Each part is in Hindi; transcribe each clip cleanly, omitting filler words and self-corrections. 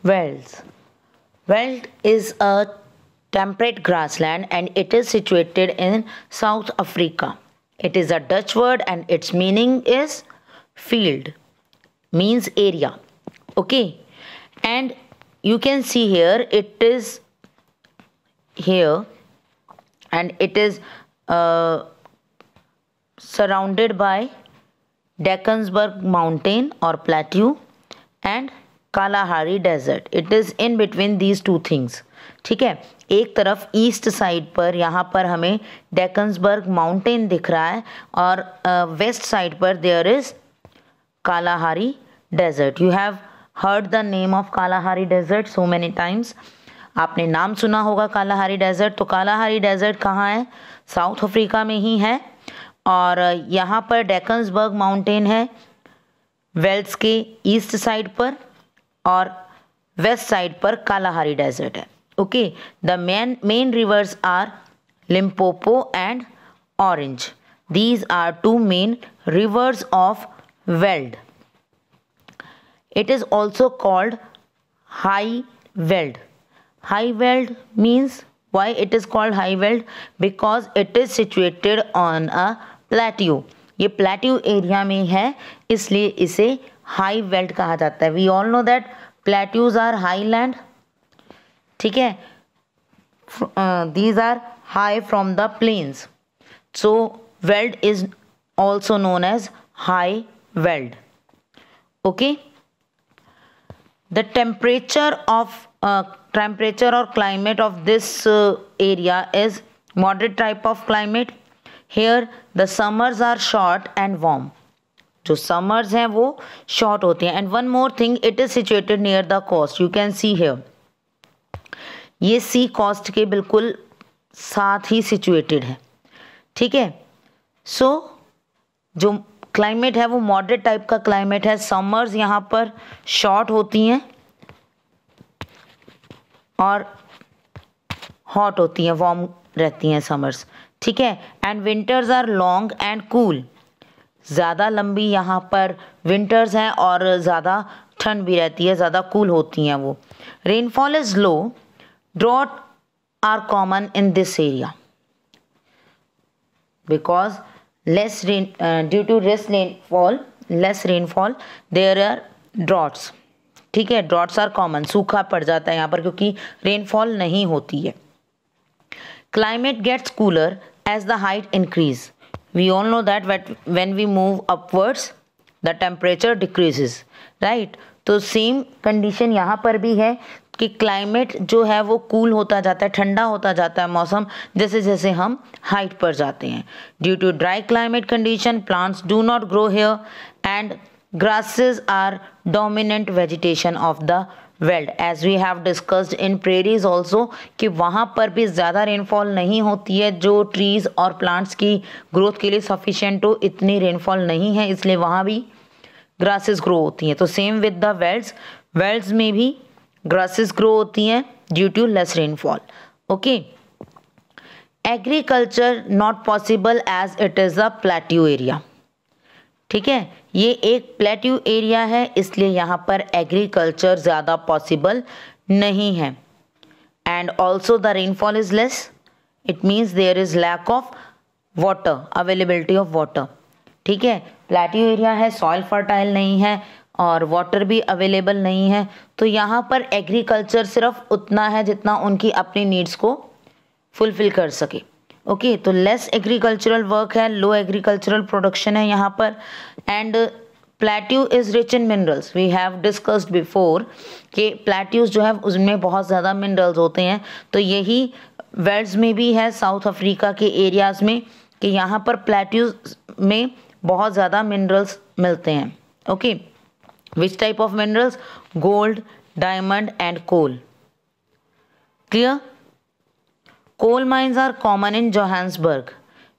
Wales. Wales is a temperate grassland and it is situated in South Africa. It is a Dutch word and its meaning is field, means area. Okay, and you can see here it is here and it is surrounded by Drakensberg mountain or plateau and Kalahari desert. It is in between these two things. ठीक है, एक तरफ ईस्ट साइड पर यहाँ पर हमें डेकन्सबर्ग माउंटेन दिख रहा है और वेस्ट साइड पर there is Kalahari desert. You have heard the name of Kalahari desert so many times. आपने नाम सुना होगा कालाहारी डेजर्ट. तो कालाहारी डेजर्ट कहाँ है? साउथ अफ्रीका में ही है और यहाँ पर डेकन्सबर्ग माउंटेन है वेल्स के ईस्ट साइड पर और वेस्ट साइड पर कालाहारी डेजर्ट है. Okay, the main rivers are Limpopo and Orange. These are two main rivers of veld. It is also called high veld. High veld means why it is called high veld? Because it is situated on a plateau. ये प्लेट्यू एरिया में है इसलिए इसे हाई वेल्ड कहा जाता है. We all know that plateaus are high land. ठीक है, these are high from the plains. So veld is also known as high veld. Okay, the temperature or climate of this area is moderate type of climate. Here the summers are short and warm. जो summers हैं वो short होते हैं. And one more thing, it is situated near the coast. You can see here. ये sea coast के बिल्कुल साथ ही situated है. ठीक है, so जो climate है वो moderate type का climate है. summers यहाँ पर short होती हैं और हॉट होती हैं, वार्म रहती हैं समर्स. ठीक है, and winters are long and cool. ज़्यादा लंबी यहाँ पर विंटर्स हैं और ज़्यादा ठंड भी रहती है, ज़्यादा कूल होती हैं वो. Rainfall is low. Drought are common in this area because less rain due to less rainfall there are droughts. ठीक है, ड्रॉट्स आर कॉमन. सूखा पड़ जाता है यहाँ पर क्योंकि रेनफॉल नहीं होती है. Climate gets cooler as the height increase. We all know that when we move upwards the temperature decreases, right. तो सेम कंडीशन यहाँ पर भी है कि क्लाइमेट जो है वो कूल होता जाता है, ठंडा होता जाता है मौसम जैसे जैसे हम हाइट पर जाते हैं. Due to dry climate condition plants do not grow here and grasses are dominant vegetation of the veld. As we have discussed in prairies also कि वहाँ पर भी ज़्यादा रेनफॉल नहीं होती है जो ट्रीज़ और प्लांट्स की ग्रोथ के लिए सफिशिएंट हो. इतनी रेनफॉल नहीं है इसलिए वहाँ भी ग्रासेस ग्रो होती हैं. तो सेम विद द वेल्ड्स में भी ग्रासेस ग्रो होती हैं due to less rainfall. Okay, agriculture not possible as it is a plateau area. ठीक है, ये एक प्लेट्यू एरिया है इसलिए यहाँ पर एग्रीकल्चर ज़्यादा पॉसिबल नहीं है. And also the rainfall is less. It means there is lack of water, availability of water. ठीक है, प्लेट्यू एरिया है, सॉइल फर्टाइल नहीं है और वाटर भी अवेलेबल नहीं है. तो यहाँ पर एग्रीकल्चर सिर्फ उतना है जितना उनकी अपनी नीड्स को फुलफिल कर सके. ओके, तो लेस एग्रीकल्चरल वर्क है, लो एग्रीकल्चरल प्रोडक्शन है यहाँ पर. And plateau is rich in minerals. We have discussed before कि प्लेट्यूज जो है उसमें बहुत ज़्यादा मिनरल्स होते हैं. तो यही वेल्ड्स में भी है साउथ अफ्रीका के एरियाज़ में कि यहाँ पर प्लेट्यूज में बहुत ज़्यादा मिनरल्स मिलते हैं. Okay, which type of minerals? Gold, diamond and coal. Clear? Coal mines are common in Johannesburg.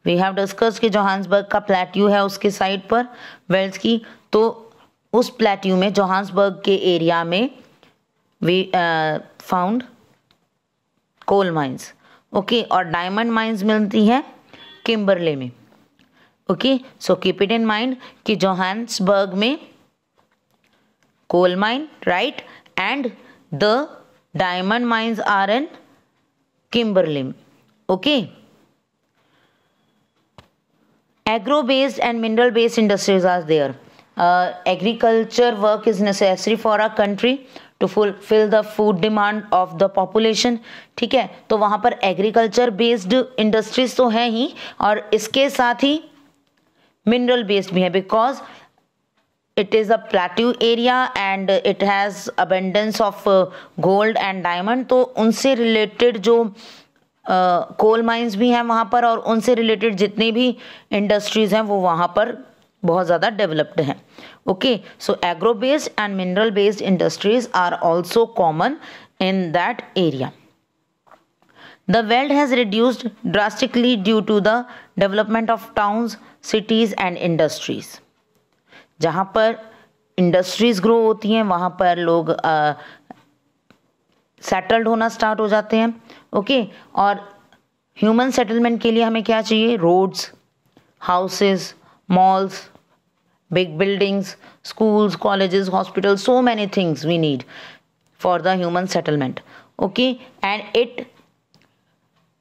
We have discuss कि जोहान्सबर्ग का प्लेट्यू है उसके साइड पर वेल्स की. तो उस प्लेट्यू में जोहान्सबर्ग के एरिया में we found coal mines. Okay, और डायमंड माइंस मिलती हैं किम्बरले में. Okay, so keep it in mind कि जोहान्सबर्ग में coal mine, right, and The diamond mines are in Kimberley. Okay. Agro-based and mineral-based industries are there. Agriculture work is necessary for a country to fulfill the food demand of the population. ठीक है, तो वहाँ पर एग्रीकल्चर बेस्ड इंडस्ट्रीज तो हैं ही, और इसके साथ ही मिनरल बेस्ड भी है, because it is a plateau area and it has abundance of gold and diamond. तो उनसे रिलेटेड जो कोल माइंस भी हैं वहाँ पर, और उनसे रिलेटेड जितनी भी इंडस्ट्रीज हैं वो वहाँ पर बहुत ज़्यादा डेवलप्ड हैं. Okay, so agro based and mineral based industries are also common in that area. The wealth has reduced drastically due to the development of towns, cities and industries. जहाँ पर इंडस्ट्रीज ग्रो होती हैं वहाँ पर लोग सेटल्ड होना स्टार्ट हो जाते हैं. ओके, और ह्यूमन सेटलमेंट के लिए हमें क्या चाहिए? Roads, houses, malls, big buildings, schools, colleges, hospitals, so many things we need for the human settlement. Okay, and it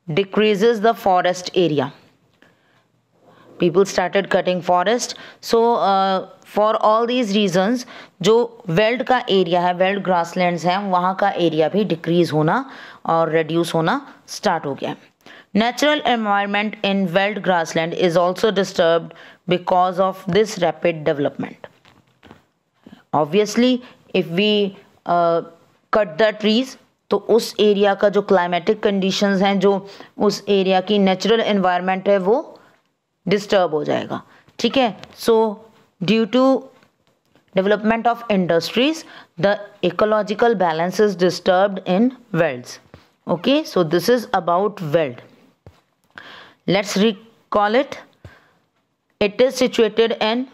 decreases the forest area. People started cutting forest. So for all these reasons, जो वेल्ड का एरिया है, वेल्ड ग्रासलैंड्स हैं, वहाँ का एरिया भी डिक्रीज होना और reduce होना स्टार्ट हो गया. Natural environment in veld grassland is also disturbed because of this rapid development. Obviously, if we cut the trees, तो उस एरिया का जो क्लाइमेटिक कंडीशंस हैं, जो उस एरिया की नेचुरल एनवायरनमेंट है, वो डिस्टर्ब हो जाएगा. ठीक है, so due to development of industries the ecological balance is disturbed in velds. Okay, so this is about veld. Let's recall it. It is situated in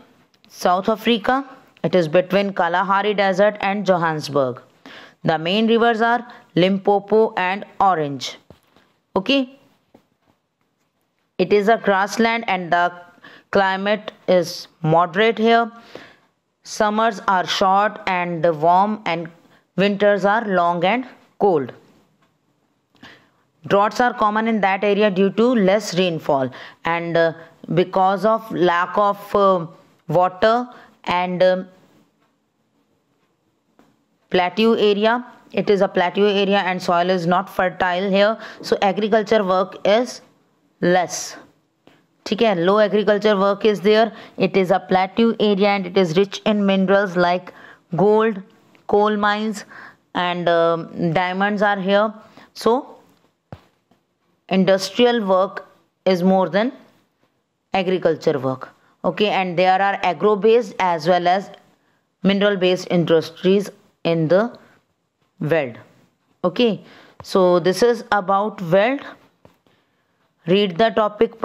South Africa. It is between Kalahari Desert and Johannesburg. The main rivers are Limpopo and Orange. Okay. It is a grassland and the climate is moderate here. Summers are short and warm and winters are long and cold. Droughts are common in that area due to less rainfall and because of lack of water and plateau area. It is a plateau area and soil is not fertile here, so agriculture work is less. ठीक है, low agriculture work is there. It is a plateau area and it is rich in minerals like gold, coal mines and diamonds are here. So industrial work is more than agriculture work. Okay, and there are agro based as well as mineral based industries in the veld. Okay, so this is about veld. Read the topic properly.